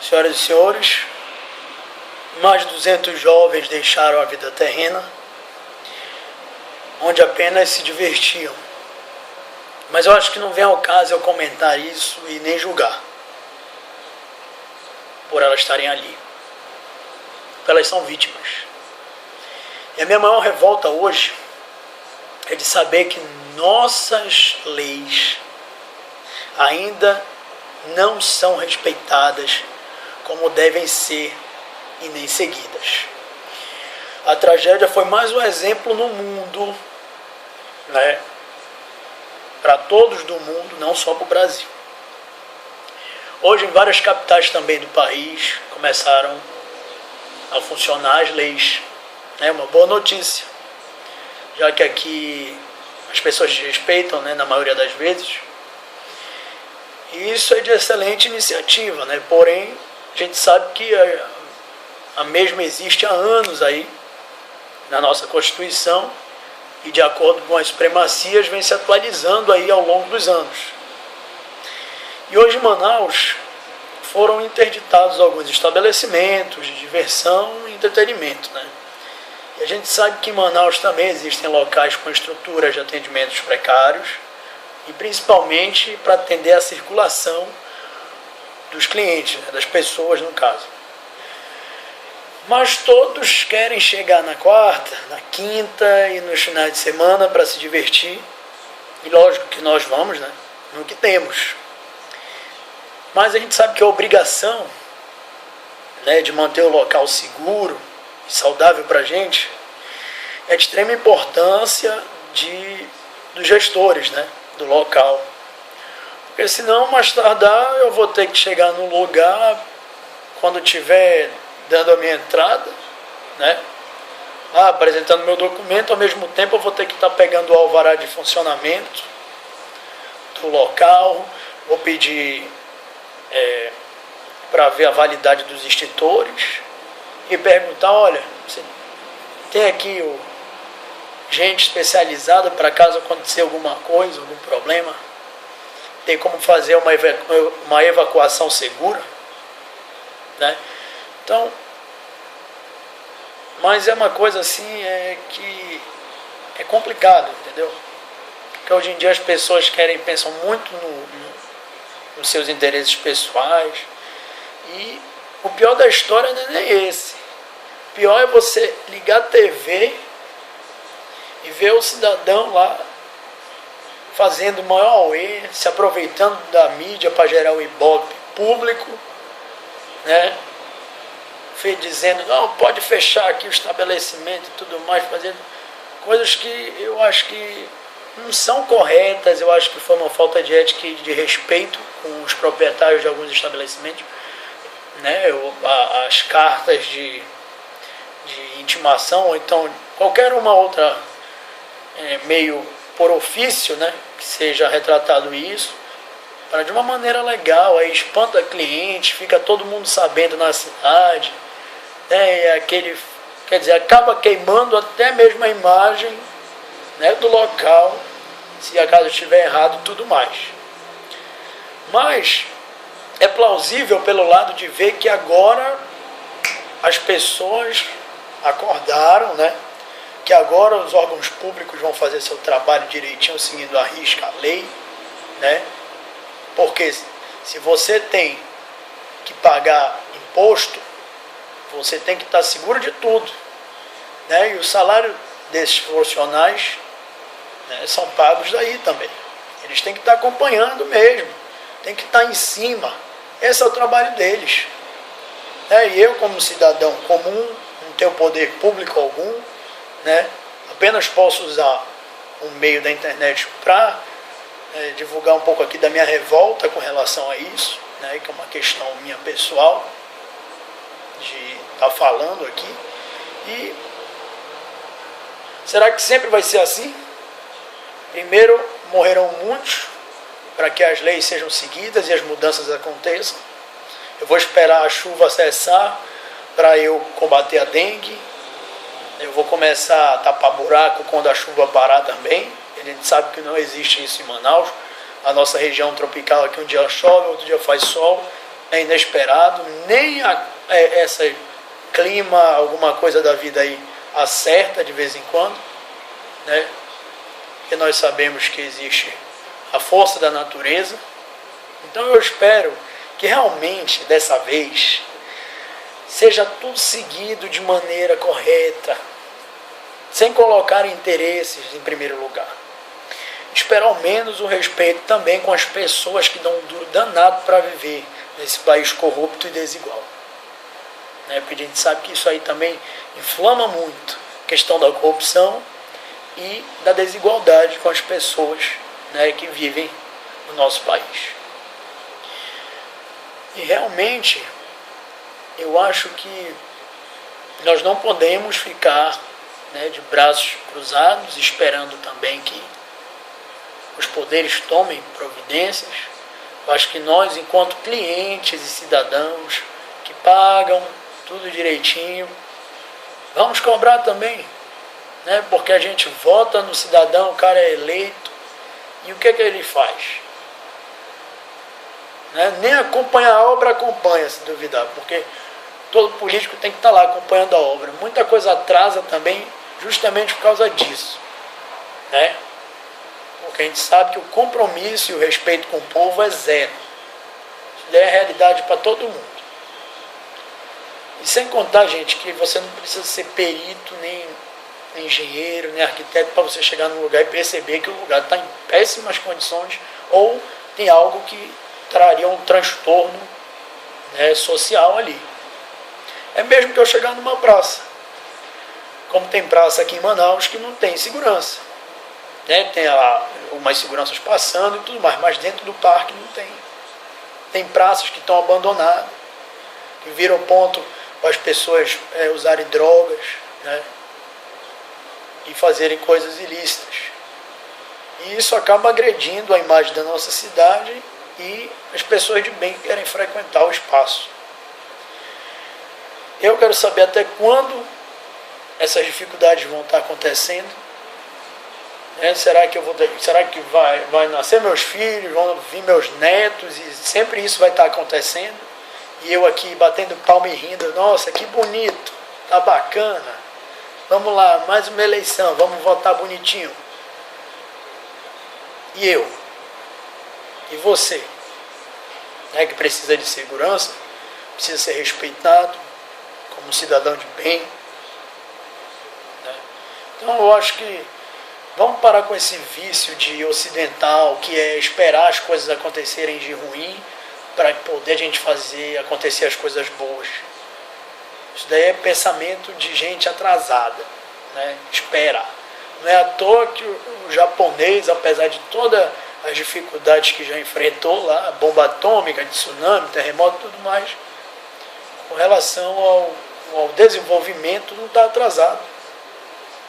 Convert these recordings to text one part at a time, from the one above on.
Senhoras e senhores, mais de 200 jovens deixaram a vida terrena, onde apenas se divertiam. Mas eu acho que não vem ao caso eu comentar isso e nem julgar, por elas estarem ali. Porque elas são vítimas. E a minha maior revolta hoje é de saber que nossas leis ainda não são respeitadas como devem ser e nem seguidas. A tragédia foi mais um exemplo no mundo, para todos do mundo, não só para o Brasil. Hoje, em várias capitais também do país, começaram a funcionar as leis. É uma boa notícia, já que aqui as pessoas respeitam, na maioria das vezes. E isso é de excelente iniciativa, porém, a gente sabe que a mesma existe há anos aí na nossa Constituição e, de acordo com as supremacias, vem se atualizando aí ao longo dos anos. E hoje em Manaus foram interditados alguns estabelecimentos de diversão e entretenimento, E a gente sabe que em Manaus também existem locais com estruturas de atendimentos precários e principalmente para atender a circulação dos clientes, das pessoas no caso. Mas todos querem chegar na quarta, na quinta e nos finais de semana para se divertir. E lógico que nós vamos, no que temos. Mas a gente sabe que a obrigação de manter o local seguro e saudável para a gente é de extrema importância dos gestores do local. Porque senão, mais tardar, eu vou ter que chegar no lugar quando estiver dando a minha entrada, apresentando meu documento, ao mesmo tempo eu vou ter que estar pegando o alvará de funcionamento do local, vou pedir para ver a validade dos extintores e perguntar, olha, você tem aqui gente especializada para caso acontecer alguma coisa, algum problema? Tem como fazer uma evacuação segura? Então, mas é uma coisa assim que é complicado, entendeu? Porque hoje em dia as pessoas pensam muito nos seus interesses pessoais e o pior da história não é nem esse. O pior é você ligar a TV e ver o cidadão lá fazendo o maior auê, se aproveitando da mídia para gerar o ibope público, dizendo, não, pode fechar aqui o estabelecimento e tudo mais, fazendo coisas que eu acho que não são corretas. Eu acho que foi uma falta de ética e de respeito com os proprietários de alguns estabelecimentos, as cartas de intimação, ou então qualquer uma outra meio por ofício, que seja retratado isso, para de uma maneira legal, aí espanta cliente, fica todo mundo sabendo na cidade, acaba queimando até mesmo a imagem do local, se acaso estiver errado e tudo mais. Mas é plausível pelo lado de ver que agora as pessoas acordaram, que agora os órgãos públicos vão fazer seu trabalho direitinho, seguindo à risca a lei, porque se você tem que pagar imposto, você tem que estar seguro de tudo, e o salário desses profissionais são pagos daí também. Eles têm que estar acompanhando mesmo, tem que estar em cima. Esse é o trabalho deles. E eu, como cidadão comum, não tenho poder público algum, apenas posso usar o meio da internet para divulgar um pouco aqui da minha revolta com relação a isso, que é uma questão minha pessoal, de estar falando aqui. E será que sempre vai ser assim? Primeiro, morrerão muitos para que as leis sejam seguidas e as mudanças aconteçam. Eu vou esperar a chuva cessar para eu combater a dengue. Eu vou começar a tapar buraco quando a chuva parar também. A gente sabe que não existe isso em Manaus. A nossa região tropical aqui um dia chove, outro dia faz sol. é inesperado, nem esse clima, alguma coisa da vida aí acerta de vez em quando, né? Porque nós sabemos que existe a força da natureza. Então eu espero que realmente dessa vez seja tudo seguido de maneira correta, sem colocar interesses em primeiro lugar. Espero ao menos o respeito também com as pessoas que dão um duro danado para viver nesse país corrupto e desigual. Porque a gente sabe que isso aí também inflama muito a questão da corrupção e da desigualdade com as pessoas, que vivem no nosso país. E realmente, eu acho que nós não podemos ficar de braços cruzados, esperando também que os poderes tomem providências. Eu acho que nós, enquanto clientes e cidadãos que pagam tudo direitinho, vamos cobrar também, porque a gente vota no cidadão, o cara é eleito, e o que ele faz? Nem acompanhar a obra acompanha, se duvidar, porque todo político tem que estar lá acompanhando a obra. Muita coisa atrasa também justamente por causa disso, porque a gente sabe que o compromisso e o respeito com o povo é zero. Isso é a realidade para todo mundo. E sem contar, gente, que você não precisa ser perito, nem engenheiro, nem arquiteto para você chegar num lugar e perceber que o lugar está em péssimas condições ou tem algo que traria um transtorno social ali. É mesmo que eu chegar numa praça, como tem praça aqui em Manaus que não tem segurança. Tem lá umas seguranças passando e tudo mais, mas dentro do parque não tem. Tem praças que estão abandonadas, que viram ponto para as pessoas usarem drogas, e fazerem coisas ilícitas. E isso acaba agredindo a imagem da nossa cidade e as pessoas de bem que querem frequentar o espaço. Eu quero saber até quando essas dificuldades vão estar acontecendo. Será que vai nascer meus filhos, vão vir meus netos e sempre isso vai estar acontecendo? E eu aqui batendo palma e rindo, nossa, que bonito, tá bacana, vamos lá, mais uma eleição, vamos votar bonitinho. E eu? E você? Que precisa de segurança, precisa ser respeitado como um cidadão de bem. Então eu acho que vamos parar com esse vício de ocidental, que é esperar as coisas acontecerem de ruim para poder a gente fazer acontecer as coisas boas. Isso daí é pensamento de gente atrasada, esperar. Não é à toa que o japonês, apesar de todas as dificuldades que já enfrentou lá, bomba atômica, de tsunami, terremoto e tudo mais, com relação ao desenvolvimento não está atrasado,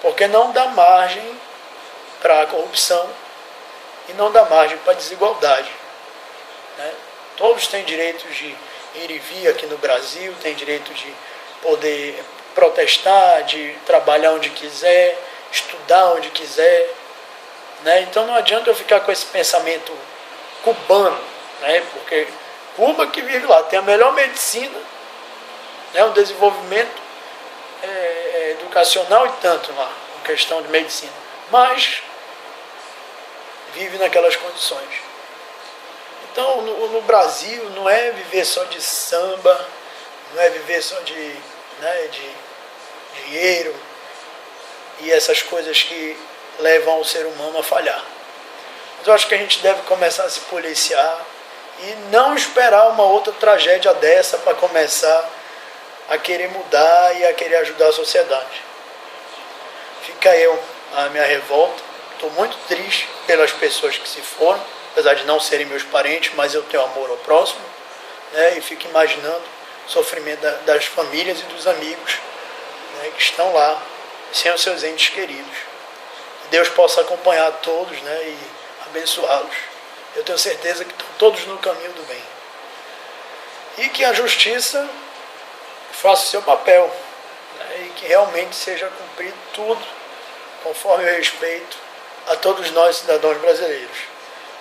porque não dá margem para a corrupção e não dá margem para a desigualdade. Todos têm direito de ir e vir aqui no Brasil, têm direito de poder protestar, de trabalhar onde quiser, estudar onde quiser. Então não adianta eu ficar com esse pensamento cubano, porque Cuba que vive lá tem a melhor medicina, um desenvolvimento educacional e tanto lá, em questão de medicina, mas vive naquelas condições. Então no Brasil não é viver só de samba, não é viver só de dinheiro e essas coisas que levam o ser humano a falhar. Mas eu acho que a gente deve começar a se policiar e não esperar uma outra tragédia dessa para começar a querer mudar e a querer ajudar a sociedade. Fica a minha revolta. Estou muito triste pelas pessoas que se foram, apesar de não serem meus parentes, mas eu tenho amor ao próximo, e fico imaginando o sofrimento das famílias e dos amigos que estão lá, sem os seus entes queridos. Deus possa acompanhar todos e abençoá-los. Eu tenho certeza que estão todos no caminho do bem. E que a justiça faça o seu papel, e que realmente seja cumprido tudo conforme o respeito a todos nós cidadãos brasileiros.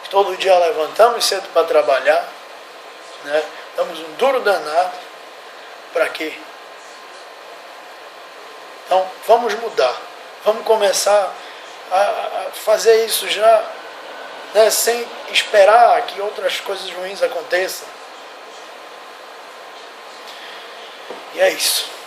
Todo dia levantamos cedo para trabalhar, Damos um duro danado. Para quê? Então, vamos mudar. Vamos começar a fazer isso já, né, sem esperar que outras coisas ruins aconteçam. E é isso.